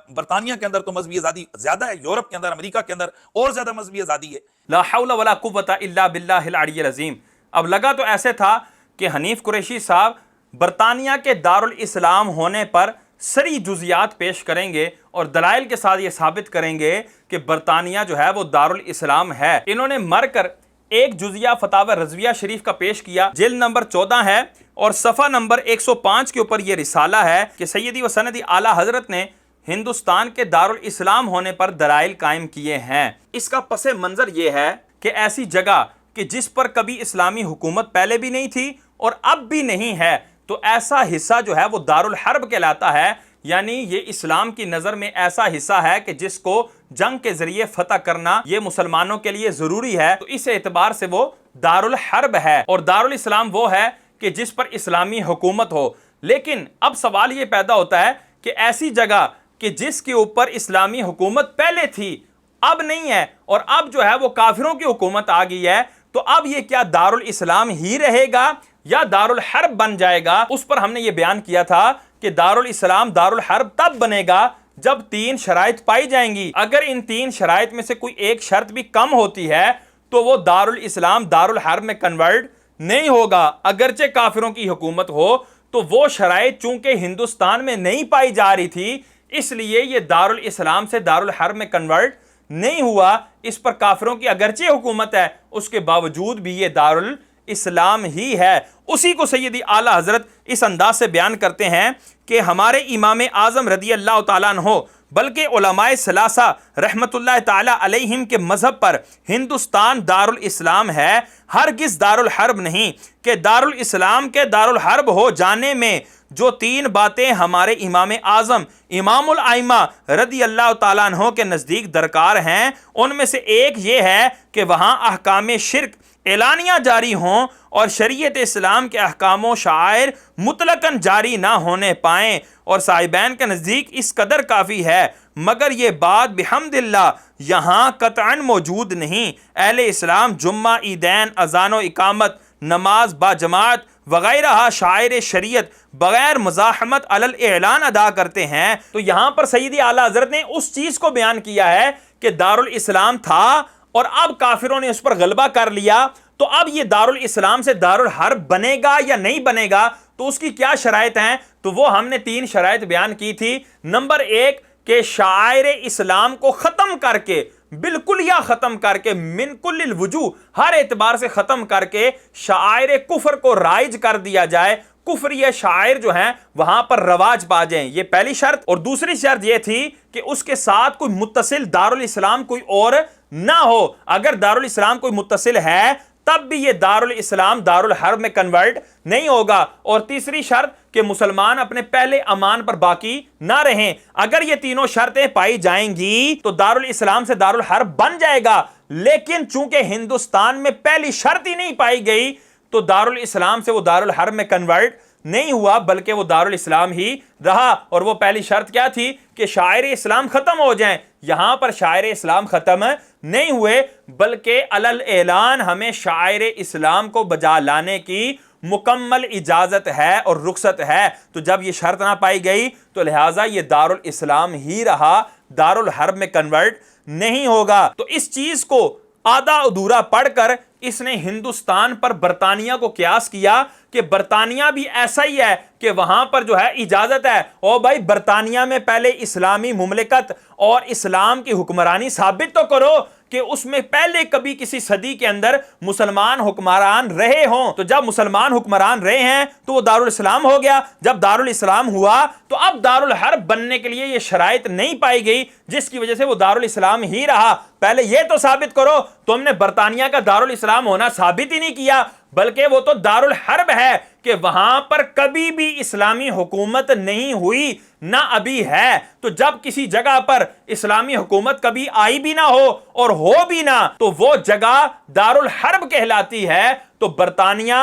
برطانیہ کے اندر تو مذہبی آزادی زیادہ ہے، یورپ کے اندر، امریکہ کے اندر اور زیادہ مذہبی آزادی ہے۔ لا حول ولا قوت الا باللہ العلی العظیم۔ اب لگا تو ایسے تھا کہ حنیف قریشی صاحب برطانیہ کے دارالاسلام ہونے پر سری جزیات پیش کریں گے اور دلائل کے ساتھ یہ ثابت کریں گے کہ برطانیہ جو ہے وہ دارالاسلام ہے۔ انہوں نے مر کر ایک جزیہ فتاوی رضویہ شریف کا پیش کیا، جلد نمبر 14 ہے اور صفحہ نمبر 105 کے اوپر یہ رسالہ ہے کہ سیدی و سندی اعلیٰ حضرت نے ہندوستان کے دارالاسلام ہونے پر دلائل قائم کیے ہیں۔ اس کا پس منظر یہ ہے کہ ایسی جگہ کہ جس پر کبھی اسلامی حکومت پہلے بھی نہیں تھی اور اب بھی نہیں ہے، تو ایسا حصہ جو ہے وہ دارالحرب کہلاتا ہے، یعنی یہ اسلام کی نظر میں ایسا حصہ ہے کہ جس کو جنگ کے ذریعے فتح کرنا یہ مسلمانوں کے لیے ضروری ہے، تو اس اعتبار سے وہ دارالحرب ہے، اور دارالاسلام وہ ہے کہ جس پر اسلامی حکومت ہو۔ لیکن اب سوال یہ پیدا ہوتا ہے کہ ایسی جگہ کہ جس کے اوپر اسلامی حکومت پہلے تھی اب نہیں ہے، اور اب جو ہے وہ کافروں کی حکومت آ گئی ہے، تو اب یہ کیا دارالاسلام ہی رہے گا یا دارالحرب بن جائے گا؟ اس پر ہم نے یہ بیان کیا تھا کہ دارالاسلام دارالحرب تب بنے گا جب 3 شرائط پائی جائیں گی۔ اگر ان 3 شرائط میں سے کوئی ایک شرط بھی کم ہوتی ہے تو وہ دارالاسلام دارالحرب میں کنورٹ نہیں ہوگا، اگرچہ کافروں کی حکومت ہو۔ تو وہ شرائط چونکہ ہندوستان میں نہیں پائی جا رہی تھی، اس لیے یہ دارالاسلام سے دارالحرب میں کنورٹ نہیں ہوا۔ اس پر کافروں کی اگرچہ حکومت ہے، اس کے باوجود بھی یہ دارالاسلام ہی ہے۔ اسی کو سیدی اعلیٰ حضرت اس انداز سے بیان کرتے ہیں کہ ہمارے امام اعظم رضی اللہ تعالیٰ عنہ بلکہ علماء ثلاثہ رحمت اللہ تعالیٰ علیہم کے مذہب پر ہندوستان دارالاسلام ہے، ہرگز دارالحرب نہیں، کہ دارالاسلام کے دارالحرب ہو جانے میں جو 3 باتیں ہمارے امام اعظم امام الائمہ رضی اللہ تعالیٰ عنہ کے نزدیک درکار ہیں، ان میں سے ایک یہ ہے کہ وہاں احکام شرک اعلانیہ جاری ہوں اور شریعت اسلام کے احکام و شعائر مطلقاً جاری نہ ہونے پائیں، اور صاحبین کے نزدیک اس قدر کافی ہے، مگر یہ بات بحمدللہ یہاں قطعاً موجود نہیں۔ اہل اسلام جمعہ، عیدین، اذان و اقامت، نماز با جماعت وغیرہ شاعر شریعت بغیر مزاحمت علی الاعلان ادا کرتے ہیں، تو یہاں پر سیدی اعلیٰ حضرت نے اس چیز کو بیان کیا ہے کہ دارالاسلام تھا اور اب کافروں نے اس پر غلبہ کر لیا، تو اب یہ دارالاسلام سے دارالحرب بنے گا یا نہیں بنے گا، تو اس کی کیا شرائط ہیں؟ تو وہ ہم نے 3 شرائط بیان کی تھی۔ نمبر 1 کہ شاعر اسلام کو ختم کر کے، بالکل یا ختم کر کے، من کل الوجوہ، ہر اعتبار سے ختم کر کے شاعر کفر کو رائج کر دیا جائے، کفر یا شاعر جو ہیں وہاں پر رواج پا جائیں، یہ پہلی شرط۔ اور دوسری شرط یہ تھی کہ اس کے ساتھ کوئی متصل دارالاسلام کوئی اور نہ ہو، اگر دارالاسلام کوئی متصل ہے تب بھی یہ دارالاسلام دارالحرب میں کنورٹ نہیں ہوگا۔ اور تیسری شرط کہ مسلمان اپنے پہلے امان پر باقی نہ رہیں۔ اگر یہ تینوں شرطیں پائی جائیں گی تو دارالاسلام سے دارالحرب بن جائے گا، لیکن چونکہ ہندوستان میں پہلی شرط ہی نہیں پائی گئی تو دارالاسلام سے وہ دارالحرب میں کنورٹ نہیں ہوا، بلکہ وہ دارالاسلام ہی رہا۔ اور وہ پہلی شرط کیا تھی کہ شاعر اسلام ختم ہو جائیں۔ یہاں پر شاعر اسلام ختم نہیں ہوئے، بلکہ علل اعلان ہمیں شاعر اسلام کو بجا لانے کی مکمل اجازت ہے اور رخصت ہے۔ تو جب یہ شرط نہ پائی گئی تو لہٰذا یہ دارالاسلام ہی رہا، دارالحرب میں کنورٹ نہیں ہوگا۔ تو اس چیز کو آدھا ادھورا پڑھ کر اس نے ہندوستان پر برطانیہ کو قیاس کیا کہ برطانیہ بھی ایسا ہی ہے کہ وہاں پر جو ہے اجازت ہے، او بھائی برطانیہ میں پہلے اسلامی مملکت اور اسلام کی حکمرانی ثابت تو کرو کہ اس میں پہلے کبھی کسی صدی کے اندر مسلمان حکمران رہے ہوں۔ تو جب مسلمان حکمران رہے ہیں تو وہ دارالاسلام ہو گیا، جب دارالاسلام ہوا تو اب دارالحرب بننے کے لیے یہ شرائط نہیں پائی گئی، جس کی وجہ سے وہ دارالاسلام ہی رہا۔ پہلے یہ تو ثابت کرو، تم نے برطانیہ کا دارالاسلام ہونا ثابت ہی نہیں کیا، بلکہ وہ تو دارالحرب ہے کہ وہاں پر کبھی بھی اسلامی حکومت نہیں ہوئی، نہ ابھی ہے۔ تو جب کسی جگہ پر اسلامی حکومت کبھی آئی بھی نہ ہو اور ہو بھی نہ تو وہ جگہ دارالحرب کہلاتی ہے۔ تو برطانیہ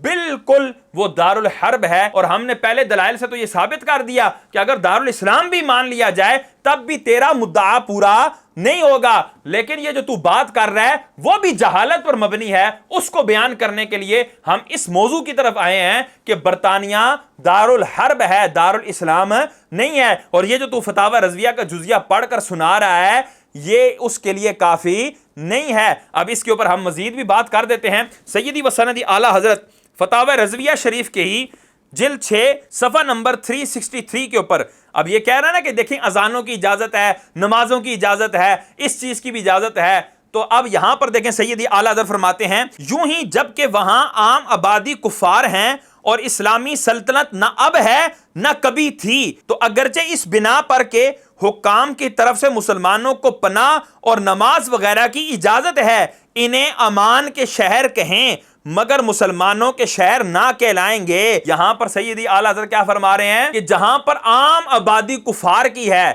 بالکل وہ دارالحرب ہے، اور ہم نے پہلے دلائل سے تو یہ ثابت کر دیا کہ اگر دارالاسلام بھی مان لیا جائے تب بھی تیرا مدعا پورا نہیں ہوگا۔ لیکن یہ جو تو بات کر رہا ہے وہ بھی جہالت پر مبنی ہے، اس کو بیان کرنے کے لیے ہم اس موضوع کی طرف آئے ہیں کہ برطانیہ دارالحرب ہے، دارالاسلام نہیں ہے۔ اور یہ جو تو فتاوی رضویہ کا جزیہ پڑھ کر سنا رہا ہے یہ اس کے لیے کافی نہیں ہے۔ اب اس کے اوپر ہم مزید بھی بات کر دیتے ہیں۔ سیدی و سندی اعلیٰ حضرت فتاوی رضویہ شریف کے ہی جلد 6 صفحہ نمبر 363 کے اوپر اب یہ کہہ رہا ہے نا کہ دیکھیں اذانوں کی اجازت ہے، نمازوں کی اجازت ہے، اس چیز کی بھی اجازت ہے۔ تو اب یہاں پر دیکھیں سیدی اعلیٰ حضرت فرماتے ہیں، یوں ہی جب کہ وہاں عام آبادی کفار ہیں اور اسلامی سلطنت نہ اب ہے نہ کبھی تھی، تو اگرچہ اس بنا پر کہ حکام کی طرف سے مسلمانوں کو پناہ اور نماز وغیرہ کی اجازت ہے، انہیں امان کے شہر کہیں مگر مسلمانوں کے شہر نہ کہلائیں گے۔ یہاں پر سیدی اعلیٰ حضرت کیا فرما رہے ہیں کہ جہاں پر عام آبادی کفار کی ہے،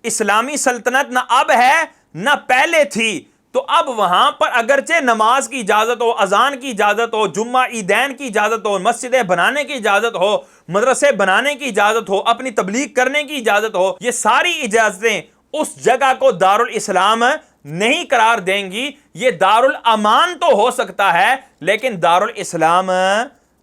اسلامی سلطنت نہ اب ہے نہ پہلے تھی، تو اب وہاں پر اگرچہ نماز کی اجازت ہو، اذان کی اجازت ہو، جمعہ عیدین کی اجازت ہو، مسجدیں بنانے کی اجازت ہو، مدرسے بنانے کی اجازت ہو، اپنی تبلیغ کرنے کی اجازت ہو، یہ ساری اجازتیں اس جگہ کو دارالاسلام نہیں قرار دیں گی۔ یہ دارالامان تو ہو سکتا ہے لیکن دارالاسلام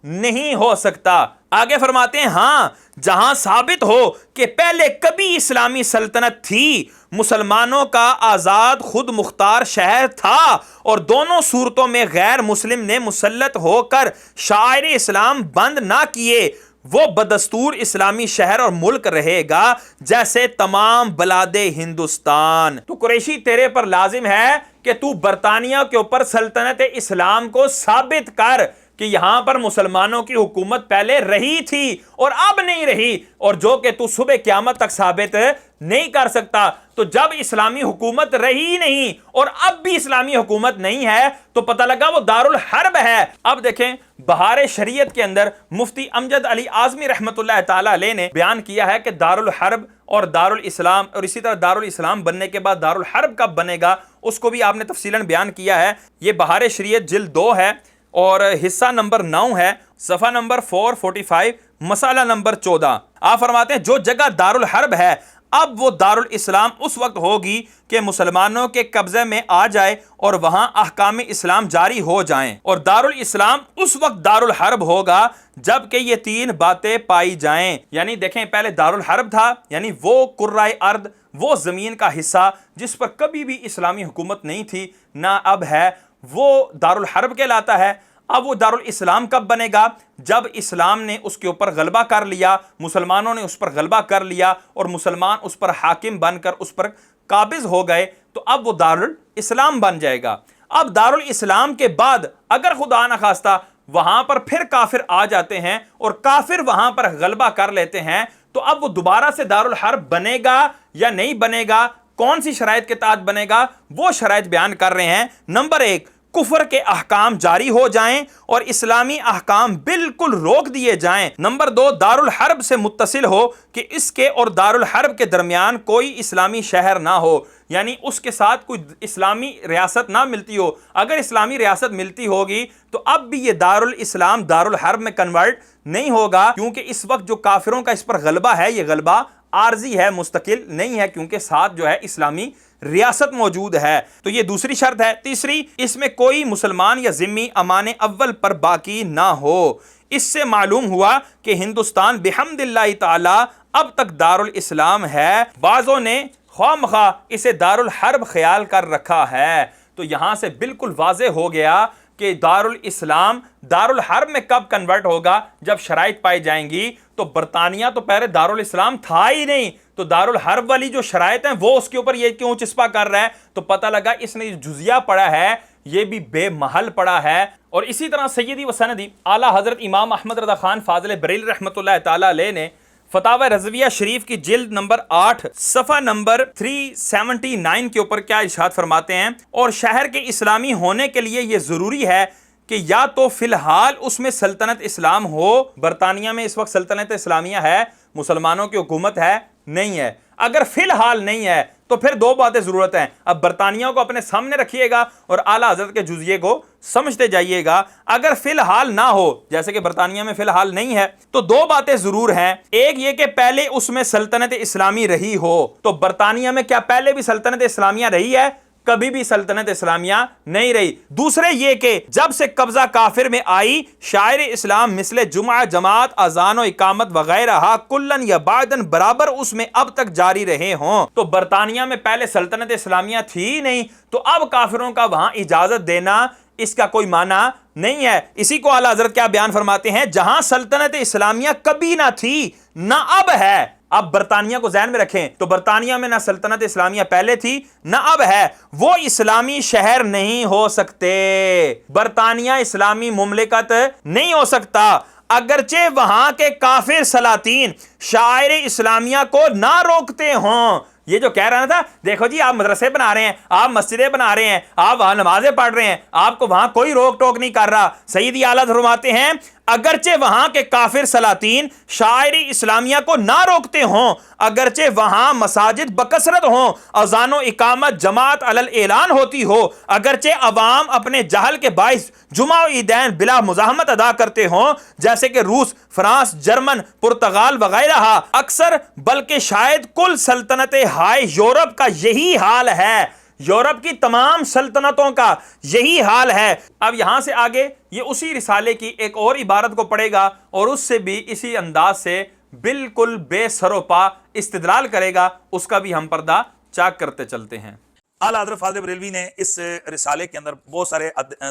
نہیں ہو سکتا۔ آگے فرماتے ہیں، ہاں جہاں ثابت ہو کہ پہلے کبھی اسلامی سلطنت تھی، مسلمانوں کا آزاد خود مختار شہر تھا، اور دونوں صورتوں میں غیر مسلم نے مسلط ہو کر شاعر اسلام بند نہ کیے، وہ بدستور اسلامی شہر اور ملک رہے گا جیسے تمام بلاد ہندوستان۔ تو قریشی تیرے پر لازم ہے کہ تو برطانیہ کے اوپر سلطنت اسلام کو ثابت کر کہ یہاں پر مسلمانوں کی حکومت پہلے رہی تھی اور اب نہیں رہی، اور جو کہ تو صبح قیامت تک ثابت نہیں کر سکتا۔ تو جب اسلامی حکومت رہی نہیں اور اب بھی اسلامی حکومت نہیں ہے تو پتہ لگا وہ دارالحرب ہے۔ اب دیکھیں بہار شریعت کے اندر مفتی امجد علی اعظمی رحمۃ اللہ تعالی علیہ نے بیان کیا ہے کہ دارالحرب اور دارالاسلام، اور اسی طرح دارالاسلام بننے کے بعد دارالحرب کب بنے گا اس کو بھی آپ نے تفصیلاً بیان کیا ہے۔ یہ بہار شریعت جلد 2 ہے اور حصہ نمبر 9 ہے، صفحہ نمبر 445، مسئلہ نمبر 14۔ آپ فرماتے ہیں جو جگہ دارالحرب ہے اب وہ دارل اسلام اس وقت ہوگی کہ مسلمانوں کے قبضے میں آ جائے اور وہاں احکام اسلام جاری ہو جائیں، اور دارالاسلام اس وقت دارالحرب ہوگا جب کہ یہ تین باتیں پائی جائیں۔ یعنی دیکھیں، پہلے دارالحرب تھا، یعنی وہ کرۂ ارض، وہ زمین کا حصہ جس پر کبھی بھی اسلامی حکومت نہیں تھی، نہ اب ہے، وہ دارالحرب کہلاتا ہے۔ اب وہ دارالاسلام کب بنے گا؟ جب اسلام نے اس کے اوپر غلبہ کر لیا، مسلمانوں نے اس پر غلبہ کر لیا اور مسلمان اس پر حاکم بن کر اس پر قابض ہو گئے، تو اب وہ دارالاسلام بن جائے گا۔ اب دارالاسلام کے بعد اگر خدا نہ خواستہ وہاں پر پھر کافر آ جاتے ہیں اور کافر وہاں پر غلبہ کر لیتے ہیں، تو اب وہ دوبارہ سے دارالحرب بنے گا یا نہیں بنے گا، کون سی شرائط کے تحت بنے گا، وہ شرائط بیان کر رہے ہیں۔ نمبر ایک، کفر کے احکام جاری ہو جائیں اور اسلامی احکام بالکل روک دیے جائیں۔ نمبر دو، دارالحرب سے متصل ہو کہ اس کے اور دارالحرب کے درمیان کوئی اسلامی شہر نہ ہو، یعنی اس کے ساتھ کوئی اسلامی ریاست نہ ملتی ہو۔ اگر اسلامی ریاست ملتی ہوگی تو اب بھی یہ دارالاسلام دارالحرب میں کنورٹ نہیں ہوگا، کیونکہ اس وقت جو کافروں کا اس پر غلبہ ہے، یہ غلبہ عارضی ہے، مستقل نہیں ہے، کیونکہ ساتھ جو ہے اسلامی ریاست موجود ہے۔ تو یہ دوسری شرط ہے۔ تیسری، اس میں کوئی مسلمان یا ذمی امان اول پر باقی نہ ہو۔ اس سے معلوم ہوا کہ ہندوستان بحمد اللہ تعالی اب تک دارالاسلام ہے، بعضوں نے خواہ مخواہ اسے دارالحرب خیال کر رکھا ہے۔ تو یہاں سے بالکل واضح ہو گیا کہ دارالاسلام دارالحرب میں کب کنورٹ ہوگا؟ جب شرائط پائی جائیں گی۔ تو برطانیہ تو پہلے دارالاسلام تھا ہی نہیں، تو دارالحرب والی جو شرائط ہیں وہ اس کے اوپر یہ کیوں چسپا کر رہا ہے؟ تو پتہ لگا اس نے جزیہ پڑھا ہے، یہ بھی بے محل پڑھا ہے۔ اور اسی طرح سیدی و سندی اعلیٰ حضرت امام احمد رضا خان فاضل بریلوی رحمۃ اللہ تعالی علیہ نے فتاوی رضویہ شریف کی جلد نمبر 8 صفحہ نمبر 379 کے اوپر کیا ارشاد فرماتے ہیں؟ اور شہر کے اسلامی ہونے کے لیے یہ ضروری ہے کہ یا تو فی الحال اس میں سلطنت اسلام ہو۔ برطانیہ میں اس وقت سلطنت اسلامیہ ہے، مسلمانوں کی حکومت ہے نہیں ہے؟ اگر فی الحال نہیں ہے تو پھر دو باتیں ضرورت ہیں۔ اب برطانیہ کو اپنے سامنے رکھیے گا اور اعلیٰ حضرت کے جزیے کو سمجھتے جائیے گا۔ اگر فی الحال نہ ہو، جیسے کہ برطانیہ میں فی الحال نہیں ہے، تو دو باتیں ضرور ہیں۔ ایک یہ کہ پہلے اس میں سلطنت اسلامی رہی ہو۔ تو برطانیہ میں کیا پہلے بھی سلطنت اسلامیہ رہی ہے؟ کبھی بھی سلطنت اسلامیہ نہیں رہی۔ دوسرے یہ کہ جب سے قبضہ کافر میں آئی، شاعر اسلام مثل جمعہ، جماعت، اذان و اقامت وغیرہ کلن یا بعدن برابر اس میں اب تک جاری رہے ہوں۔ تو برطانیہ میں پہلے سلطنت اسلامیہ تھی نہیں، تو اب کافروں کا وہاں اجازت دینا اس کا کوئی معنی نہیں ہے۔ اسی کو اعلیٰ حضرت کیا بیان فرماتے ہیں؟ جہاں سلطنت اسلامیہ کبھی نہ تھی نہ اب ہے۔ اب برطانیہ کو ذہن میں رکھیں، تو برطانیہ میں نہ سلطنت اسلامیہ پہلے تھی نہ اب ہے، وہ اسلامی شہر نہیں ہو سکتے۔ برطانیہ اسلامی مملکت نہیں ہو سکتا، اگرچہ وہاں کے کافر سلاطین شاعر اسلامیہ کو نہ روکتے ہوں۔ یہ جو کہہ رہا تھا، دیکھو جی آپ مدرسے بنا رہے ہیں، آپ مسجدیں بنا رہے ہیں، آپ وہاں نمازیں پڑھ رہے ہیں، آپ کو وہاں کوئی روک ٹوک نہیں کر رہا۔ سیدی اعلیٰ فرماتے ہیں اگرچہ وہاں کے کافر سلاطین شاعر اسلامیہ کو نہ روکتے ہوں، اگرچہ وہاں مساجد بکثرت ہوں، اذان و اقامت جماعت علی الاعلان ہوتی ہو، اگرچہ عوام اپنے جہل کے باعث جمعہ و عیدین بلا مزاحمت ادا کرتے ہوں، جیسے کہ روس، فرانس، جرمن، پرتگال وغیرہ، اکثر بلکہ شاید کل سلطنت ہائے یورپ کا یہی حال ہے۔ یورپ کی تمام سلطنتوں کا یہی حال ہے۔ اب یہاں سے آگے یہ اسی رسالے کی ایک اور عبارت کو پڑھے گا اور اس سے بھی اسی انداز سے بالکل بے سر و پا استدلال کرے گا، اس کا بھی ہم پردہ چاک کرتے چلتے ہیں۔ اعلیٰ حضرت فاضل بریلوی نے اس رسالے کے اندر بہت سارے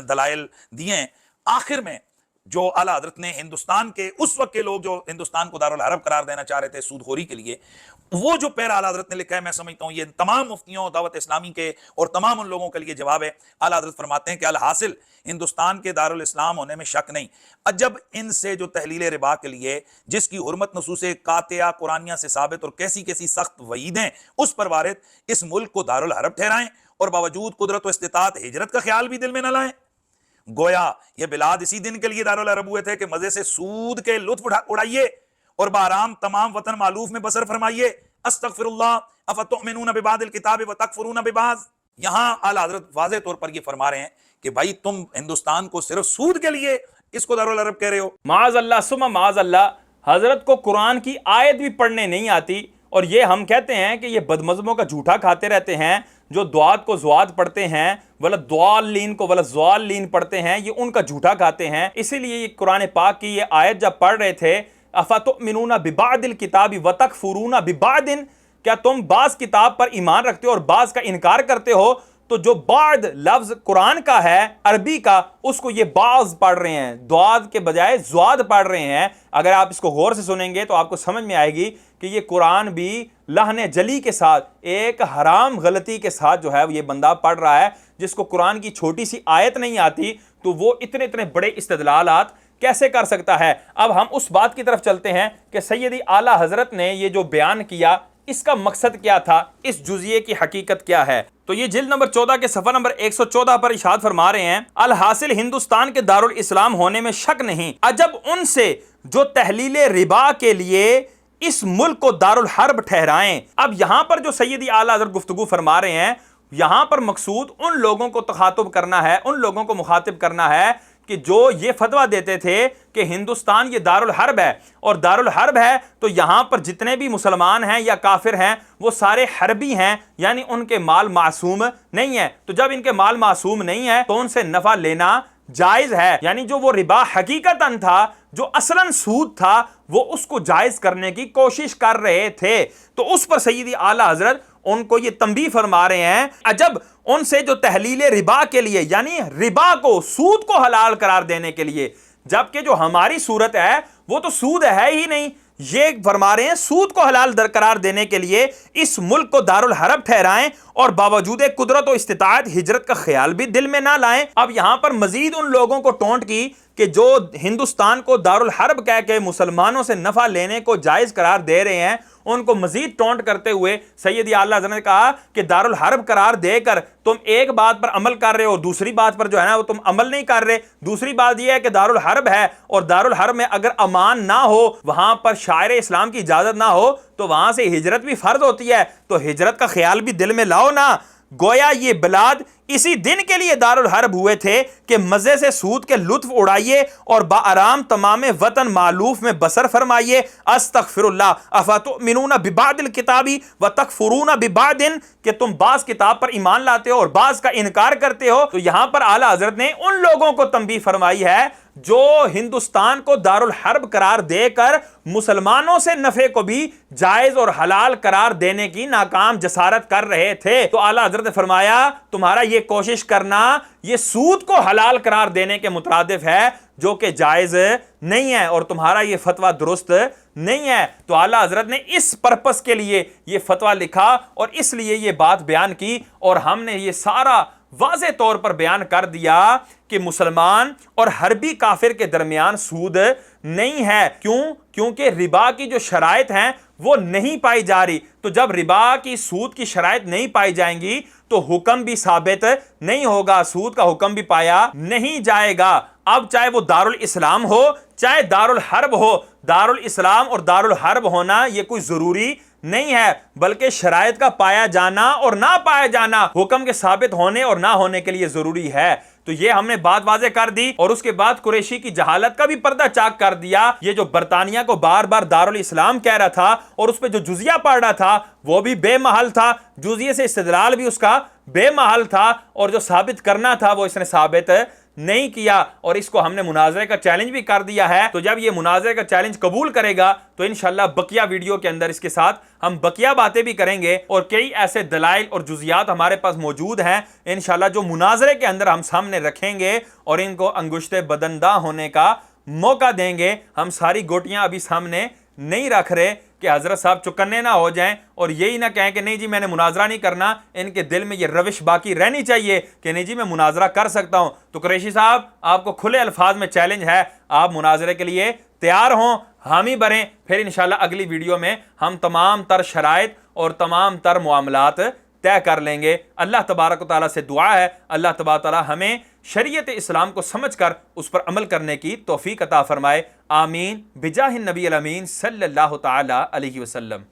دلائل دیے ہیں۔ آخر میں جو اعلیٰ حضرت نے ہندوستان کے اس وقت کے لوگ جو ہندوستان کو دارالحرب قرار دینا چاہ رہے تھے سود خوری کے لیے، وہ جو پیرا اعلیٰ حضرت نے لکھا ہے، میں سمجھتا ہوں یہ تمام مفتیوں دعوت اسلامی کے اور تمام ان لوگوں کے لیے جواب ہے۔ اعلیٰ حضرت فرماتے ہیں کہ الحاصل ہندوستان کے دارالاسلام ہونے میں شک نہیں، جب ان سے جو تحلیل ربا کے لیے جس کی حرمت نصوص قاطعہ قرآنیہ سے ثابت اور کیسی کیسی سخت وعیدیں اس پر وارد، اس ملک کو دارالحرب ٹھہرائیں اور باوجود قدرت و استطاعت ہجرت کا خیال بھی دل میں نہ لائیں۔ گویا یہ بلاد اسی دن کے لیے دارالحرب ہوئے تھے کہ مزے سے سود کے لطف اڑائیے اور بآرام تمام وطن معلوف میں بسر فرمائیے۔ استغفر اللہ افتؤمنون ببعض الکتاب وتکفرون ببعض۔ یہاں اعلیٰ حضرت واضح طور پر یہ فرما رہے ہیں کہ بھائی تم ہندوستان کو صرف سود کے لیے اس کو دارالحرب کہہ رہے ہو۔ معاذ اللہ ثم معاذ اللہ، حضرت کو قرآن کی آیت بھی پڑھنے نہیں آتی، اور یہ ہم کہتے ہیں کہ یہ بدمذہبوں کا جھوٹا کھاتے رہتے ہیں جو دعات کو زواد پڑھتے ہیں، ولا دوالین کو ولا زوالین پڑھتے ہیں، یہ ان کا جھوٹا کھاتے ہیں۔ اسی لیے یہ قرآن پاک کی یہ آیت جب پڑھ رہے تھے افتؤمنون ببعض الکتاب وتکفرون ببعض، کیا تم بعض کتاب پر ایمان رکھتے ہو اور بعض کا انکار کرتے ہو؟ تو جو بعض لفظ قرآن کا ہے عربی کا، اس کو یہ بعض پڑھ رہے ہیں، دواد کے بجائے زواد پڑھ رہے ہیں۔ اگر آپ اس کو غور سے سنیں گے تو آپ کو سمجھ میں آئے گی کہ یہ قرآن بھی لہن جلی کے ساتھ ایک حرام غلطی کے ساتھ جو ہے یہ بندہ پڑھ رہا ہے، جس کو قرآن کی چھوٹی سی آیت نہیں آتی تو وہ اتنے بڑے استدلالات کیسے کر سکتا ہے۔ اب ہم اس بات کی طرف چلتے ہیں کہ سیدی اعلیٰ حضرت نے یہ جو بیان کیا اس کا مقصد کیا تھا، اس جزیے کی حقیقت کیا ہے۔ تو یہ جلد نمبر 14 کے صفحہ نمبر 114 پر ارشاد فرما رہے ہیں، الحاصل ہندوستان کے دارالاسلام ہونے میں شک نہیں، عجب ان سے جو تحلیل ربا کے لیے اس ملک کو دارالحرب ٹھہرائیں۔ اب یہاں پر جو سیدی اعلیٰ حضرت گفتگو فرما رہے ہیں، یہاں پر مقصود ان لوگوں کو تخاطب کرنا ہے، ان لوگوں کو مخاطب کرنا ہے کہ جو یہ فتویٰ دیتے تھے کہ ہندوستان یہ دارالحرب ہے، اور دارالحرب ہے تو یہاں پر جتنے بھی مسلمان ہیں یا کافر ہیں وہ سارے حربی ہیں، یعنی ان کے مال معصوم نہیں ہے۔ تو جب ان کے مال معصوم نہیں ہے تو ان سے نفع لینا جائز ہے، یعنی جو وہ ربا حقیقتاً تھا، جو اصلاً سود تھا، وہ اس کو جائز کرنے کی کوشش کر رہے تھے۔ تو اس پر سیدی اعلیٰ حضرت ان کو یہ تنبیہ فرما رہے ہیں، عجب ان سے جو تحلیل ربا کے لیے، یعنی ربا کو، سود کو حلال قرار دینے کے لیے، جبکہ جو ہماری صورت ہے وہ تو سود ہے ہی نہیں، یہ فرما رہے ہیں سود کو حلال قرار دینے کے لیے اس ملک کو دارالحرب ٹھہرائیں اور باوجود قدرت و استطاعت ہجرت کا خیال بھی دل میں نہ لائیں۔ اب یہاں پر مزید ان لوگوں کو ٹونٹ کی کہ جو ہندوستان کو دارالحرب کہہ کے مسلمانوں سے نفع لینے کو جائز قرار دے رہے ہیں، ان کو مزید ٹونٹ کرتے ہوئے سیدی اعلیٰ حضرت نے کہا کہ دارالحرب قرار دے کر تم ایک بات پر عمل کر رہے ہو، دوسری بات پر جو ہے نا وہ تم عمل نہیں کر رہے۔ دوسری بات یہ ہے کہ دارالحرب ہے اور دارالحرب میں اگر امان نہ ہو، وہاں پر شاعر اسلام کی اجازت نہ ہو تو وہاں سے ہجرت بھی فرض ہوتی ہے، تو ہجرت کا خیال بھی دل میں لاؤ نا۔ گویا یہ بلاد اسی دن کے لیے دارالحرب ہوئے تھے کہ مزے سے سود کے لطف اڑائیے اور بآرام تمام وطن معلوف میں بسر فرمائیے۔ استغفر اللہ، افتؤمنون ببعض الکتاب وتکفرون ببعض، کہ تم بعض کتاب پر ایمان لاتے ہو اور بعض کا انکار کرتے ہو۔ تو یہاں پر اعلیٰ حضرت نے ان لوگوں کو تنبیہ فرمائی ہے جو ہندوستان کو دارالحرب قرار دے کر مسلمانوں سے نفع کو بھی جائز اور حلال قرار دینے کی ناکام جسارت کر رہے تھے۔ تو اعلیٰ حضرت نے فرمایا تمہارا یہ کوشش کرنا یہ سود کو حلال قرار دینے کے مترادف ہے جو کہ جائز نہیں ہے، اور تمہارا یہ فتویٰ درست نہیں ہے۔ تو اعلیٰ حضرت نے اس پرپس کے لیے یہ فتویٰ لکھا اور اس لیے یہ بات بیان کی، اور ہم نے یہ سارا واضح طور پر بیان کر دیا کہ مسلمان اور حربی کافر کے درمیان سود نہیں ہے۔ کیونکہ ربا کی جو شرائط ہیں وہ نہیں پائی جا رہی۔ تو جب ربا کی سود کی شرائط نہیں پائی جائیں گی تو حکم بھی ثابت نہیں ہوگا، سود کا حکم بھی پایا نہیں جائے گا۔ اب چاہے وہ دارالاسلام ہو چاہے دارالحرب ہو، دارالاسلام اور دارالحرب ہونا یہ کوئی ضروری نہیں ہے، بلکہ شرائط کا پایا جانا اور نہ پایا جانا حکم کے ثابت ہونے اور نہ ہونے کے لیے ضروری ہے۔ تو یہ ہم نے بات واضح کر دی، اور اس کے بعد قریشی کی جہالت کا بھی پردہ چاک کر دیا۔ یہ جو برطانیہ کو بار بار دارالاسلام کہہ رہا تھا اور اس پہ جو جزیہ پڑھ رہا تھا وہ بھی بے محل تھا، جزیے سے استدلال بھی اس کا بے محل تھا، اور جو ثابت کرنا تھا وہ اس نے ثابت نہیں کیا، اور اس کو ہم نے مناظرے کا چیلنج بھی کر دیا ہے۔ تو جب یہ مناظرے کا چیلنج قبول کرے گا تو انشاءاللہ بقیہ ویڈیو کے اندر اس کے ساتھ ہم بقیہ باتیں بھی کریں گے، اور کئی ایسے دلائل اور جزیات ہمارے پاس موجود ہیں انشاءاللہ جو مناظرے کے اندر ہم سامنے رکھیں گے اور ان کو انگشت بدندہ ہونے کا موقع دیں گے۔ ہم ساری گوٹیاں ابھی سامنے نہیں رکھ رہے کہ حضرت صاحب چکنے نہ ہو جائیں اور یہی نہ کہیں کہ نہیں جی میں نے مناظرہ نہیں کرنا۔ ان کے دل میں یہ روش باقی رہنی چاہیے کہ نہیں جی میں مناظرہ کر سکتا ہوں۔ تو قریشی صاحب آپ کو کھلے الفاظ میں چیلنج ہے، آپ مناظرے کے لیے تیار ہوں، حامی بنیں، پھر انشاءاللہ اگلی ویڈیو میں ہم تمام تر شرائط اور تمام تر معاملات طے کر لیں گے۔ اللہ تبارک و تعالیٰ سے دعا ہے اللہ تبارک و تعالیٰ ہمیں شریعت اسلام کو سمجھ کر اس پر عمل کرنے کی توفیق عطا فرمائے۔ آمین بجاہ النبی الامین صلی اللہ تعالیٰ علیہ وسلم۔